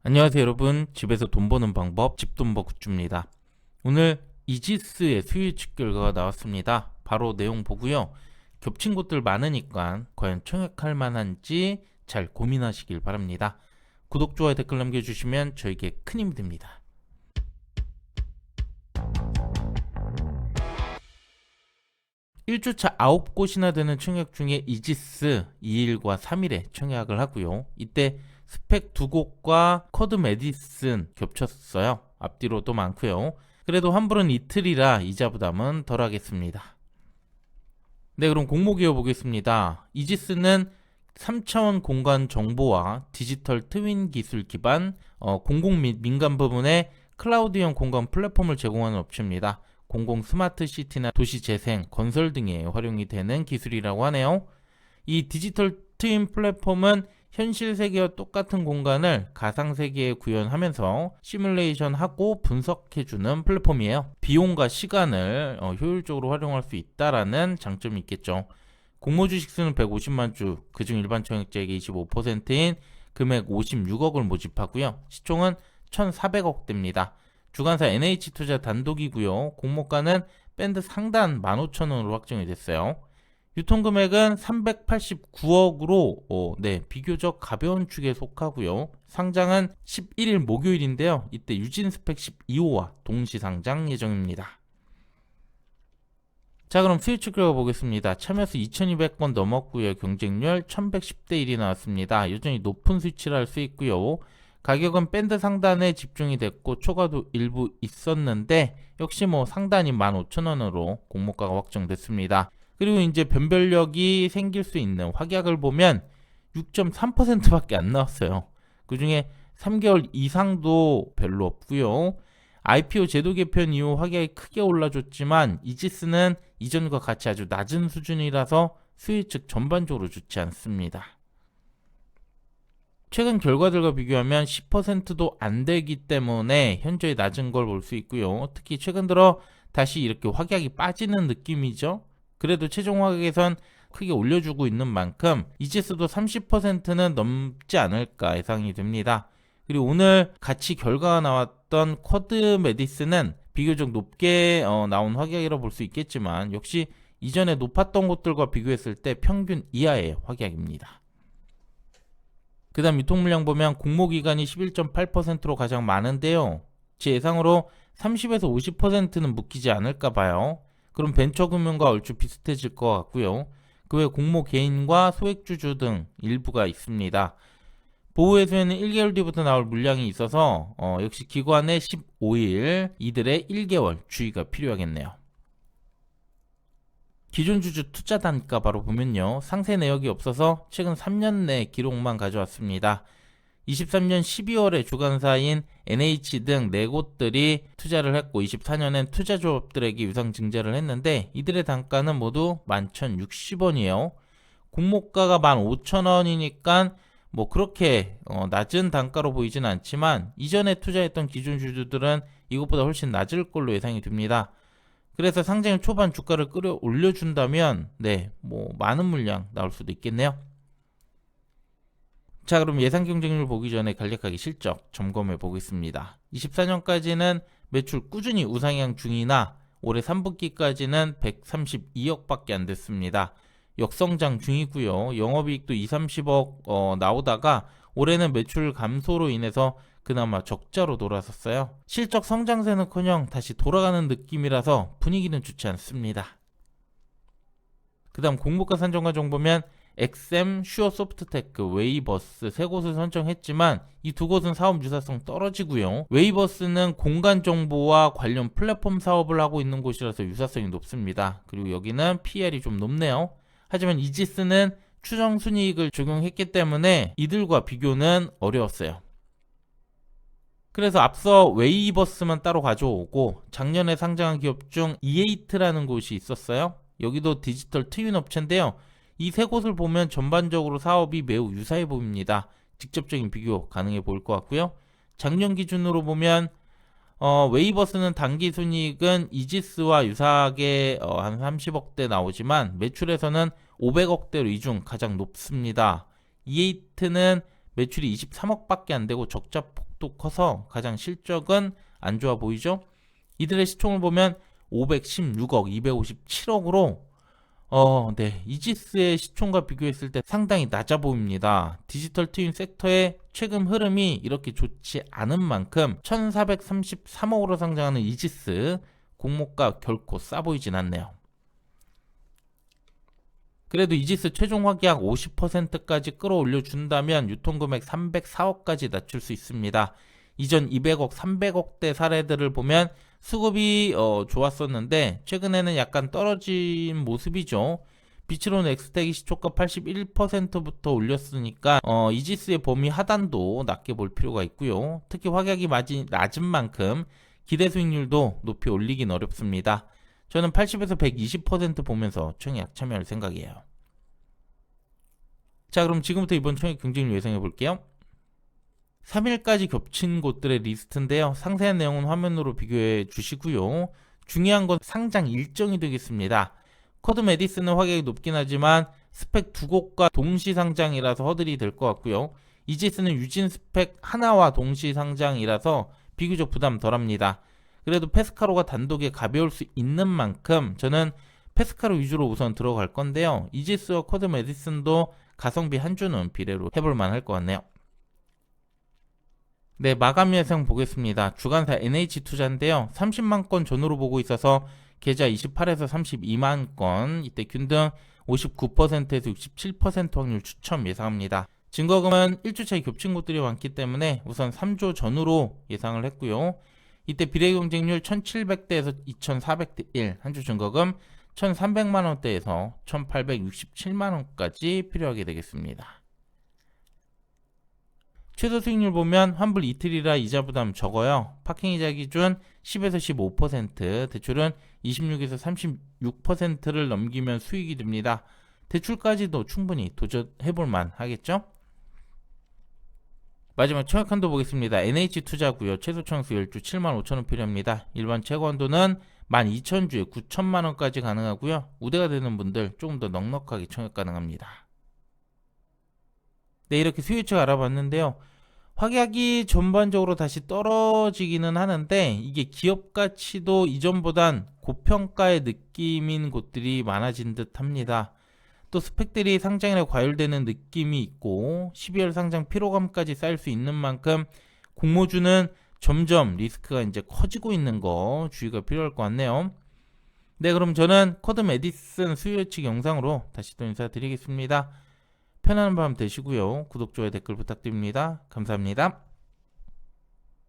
안녕하세요 여러분, 집에서 돈 버는 방법 집돈버 굿즈입니다. 오늘 이지스의 수요 예측 결과가 나왔습니다. 바로 내용 보고요, 겹친 곳들 많으니까 과연 청약할 만한지 잘 고민하시길 바랍니다. 구독, 좋아요, 댓글 남겨주시면 저에게 큰 힘이 됩니다. 1주차 9곳이나 되는 청약 중에 이지스 2일과 3일에 청약을 하고요, 이때 스펙 2곳과 쿼드 메디슨 겹쳤어요. 앞뒤로도 많고요. 그래도 환불은 이틀이라 이자 부담은 덜 하겠습니다. 네, 그럼 공목 이어보겠습니다. 이지스는 3차원 공간 정보와 디지털 트윈 기술 기반 공공 및 민간 부문의 클라우드형 공간 플랫폼을 제공하는 업체입니다. 공공 스마트 시티나 도시 재생, 건설 등에 활용이 되는 기술이라고 하네요. 이 디지털 트윈 플랫폼은 현실 세계와 똑같은 공간을 가상 세계에 구현하면서 시뮬레이션하고 분석해주는 플랫폼이에요. 비용과 시간을 효율적으로 활용할 수 있다라는 장점이 있겠죠. 공모 주식 수는 150만 주, 그중 일반 청약자에게 25%인 금액 56억을 모집하고요. 시총은 1,400억대입니다. 주관사 NH투자 단독이고요. 공모가는 밴드 상단 15,000원으로 확정이 됐어요. 유통금액은 389억으로 비교적 가벼운 축에 속하고요. 상장은 11일 목요일인데요. 이때 유진 스펙 12호와 동시 상장 예정입니다. 자, 그럼 수요 예측 결과 보겠습니다. 참여수 2200건 넘었고요. 경쟁률 1110대 1이 나왔습니다. 여전히 높은 수치를 할 수 있고요. 가격은 밴드 상단에 집중이 됐고 초과도 일부 있었는데 역시 상단이 15,000원으로 공모가가 확정됐습니다. 그리고 이제 변별력이 생길 수 있는 확약을 보면 6.3%밖에 안 나왔어요. 그 중에 3개월 이상도 별로 없고요. IPO 제도 개편 이후 확약이 크게 올라줬지만 이지스는 이전과 같이 아주 낮은 수준이라서 수요 예측 전반적으로 좋지 않습니다. 최근 결과들과 비교하면 10%도 안 되기 때문에 현저히 낮은 걸 볼 수 있고요. 특히 최근 들어 다시 이렇게 확약이 빠지는 느낌이죠. 그래도 최종 확약에선 크게 올려주고 있는 만큼 이지스도 30%는 넘지 않을까 예상이 됩니다. 그리고 오늘 같이 결과가 나왔던 쿼드 메디슨은 비교적 높게 나온 확약이라고 볼 수 있겠지만 역시 이전에 높았던 곳들과 비교했을 때 평균 이하의 확약입니다. 그 다음 유통 물량 보면 공모 기간이 11.8%로 가장 많은데요. 제 예상으로 30에서 50%는 묶이지 않을까 봐요. 그럼 벤처금융과 얼추 비슷해질 것 같고요. 그 외 공모 개인과 소액주주 등 일부가 있습니다. 보호회수에는 1개월 뒤부터 나올 물량이 있어서 역시 기관의 15일, 이들의 1개월 주의가 필요하겠네요. 기존 주주 투자 단가 바로 보면요, 상세 내역이 없어서 최근 3년 내 기록만 가져왔습니다. 23년 12월에 주관사인 NH 등 4곳들이 투자를 했고 24년엔 투자조합들에게 유상 증자를 했는데 이들의 단가는 모두 11,060원이에요. 공모가가 15,000원이니까 그렇게 낮은 단가로 보이진 않지만 이전에 투자했던 기존 주주들은 이것보다 훨씬 낮을 걸로 예상이 됩니다. 그래서 상장 초반 주가를 끌어올려준다면 많은 물량 나올 수도 있겠네요. 자, 그럼 예상 경쟁률 보기 전에 간략하게 실적 점검해 보겠습니다. 24년까지는 매출 꾸준히 우상향 중이나 올해 3분기까지는 132억밖에 안 됐습니다. 역성장 중이고요. 영업이익도 2, 30억 나오다가 올해는 매출 감소로 인해서 그나마 적자로 돌아섰어요. 실적 성장세는커녕 다시 돌아가는 느낌이라서 분위기는 좋지 않습니다. 그 다음 공모가 산정 과정 보면 엑셈, 슈어소프트테크, 웨이버스 3곳을 선정했지만 이 2곳은 사업 유사성 떨어지고요. 웨이버스는 공간 정보와 관련 플랫폼 사업을 하고 있는 곳이라서 유사성이 높습니다. 그리고 여기는 PER이 좀 높네요. 하지만 이지스는 추정 순이익을 적용했기 때문에 이들과 비교는 어려웠어요. 그래서 앞서 웨이버스만 따로 가져오고 작년에 상장한 기업 중 이에이트라는 곳이 있었어요. 여기도 디지털 트윈 업체인데요. 이 3곳을 보면 전반적으로 사업이 매우 유사해 보입니다. 직접적인 비교 가능해 보일 것 같고요. 작년 기준으로 보면 웨이버스는 단기 순이익은 이지스와 유사하게 한 30억대 나오지만 매출에서는 500억대로 이 중 가장 높습니다. 이에이트는 매출이 23억밖에 안 되고 적자 폭도 커서 가장 실적은 안 좋아 보이죠. 이들의 시총을 보면 516억, 257억으로 네, 이지스의 시총과 비교했을 때 상당히 낮아 보입니다. 디지털 트윈 섹터의 최근 흐름이 이렇게 좋지 않은 만큼 1433억으로 상장하는 이지스 공모가 결코 싸 보이진 않네요. 그래도 이지스 최종 확약 50%까지 끌어올려 준다면 유통금액 304억까지 낮출 수 있습니다. 이전 200억, 300억대 사례들을 보면 수급이 좋았었는데 최근에는 약간 떨어진 모습이죠. 비치론 엑스텍이 시초가 81%부터 올렸으니까 이지스의 범위 하단도 낮게 볼 필요가 있고요. 특히 확약이 낮은 만큼 기대 수익률도 높이 올리긴 어렵습니다. 저는 80에서 120% 보면서 청약 참여할 생각이에요. 자, 그럼 지금부터 이번 청약 경쟁률 예상해 볼게요. 3일까지 겹친 곳들의 리스트인데요. 상세한 내용은 화면으로 비교해 주시고요. 중요한 건 상장 일정이 되겠습니다. 쿼드 메디슨은 확약이 높긴 하지만 스펙 두 곳과 동시 상장이라서 허들이 될 것 같고요. 이지스는 유진 스펙 하나와 동시 상장이라서 비교적 부담 덜합니다. 그래도 페스카로가 단독에 가벼울 수 있는 만큼 저는 페스카로 위주로 우선 들어갈 건데요. 이지스와 쿼드 메디슨도 가성비 한 주는 비례로 해볼 만할 것 같네요. 네, 마감 예상 보겠습니다. 주간사 NH투자인데요. 30만 건 전후로 보고 있어서 계좌 28에서 32만 건, 이때 균등 59%에서 67% 확률 추첨 예상합니다. 증거금은 1주차에 겹친 곳들이 많기 때문에 우선 3조 전후로 예상을 했고요. 이때 비례 경쟁률 1700대에서 2400대 1, 한 주 증거금 1300만원대에서 1867만원까지 필요하게 되겠습니다. 최소 수익률 보면 환불 이틀이라 이자 부담 적어요. 파킹 이자 기준 10에서 15%, 대출은 26에서 36%를 넘기면 수익이 됩니다. 대출까지도 충분히 도전해볼만 하겠죠? 마지막 청약 한도 보겠습니다. NH투자고요. 최소 청약수 10주 75,000원 필요합니다. 일반 최고 한도는 12,000주에 9,000만원까지 가능하고요. 우대가 되는 분들 조금 더 넉넉하게 청약 가능합니다. 네, 이렇게 수요책 알아봤는데요. 확약이 전반적으로 다시 떨어지기는 하는데 이게 기업 가치도 이전보단 고평가의 느낌인 곳들이 많아진 듯 합니다. 또 스펙들이 상장이라 과열되는 느낌이 있고 12월 상장 피로감까지 쌓일 수 있는 만큼 공모주는 점점 리스크가 이제 커지고 있는 거 주의가 필요할 것 같네요. 네, 그럼 저는 쿼드 메디슨 수요 예측 영상으로 다시 또 인사드리겠습니다. 편안한 밤 되시고요. 구독, 좋아요, 댓글 부탁드립니다. 감사합니다.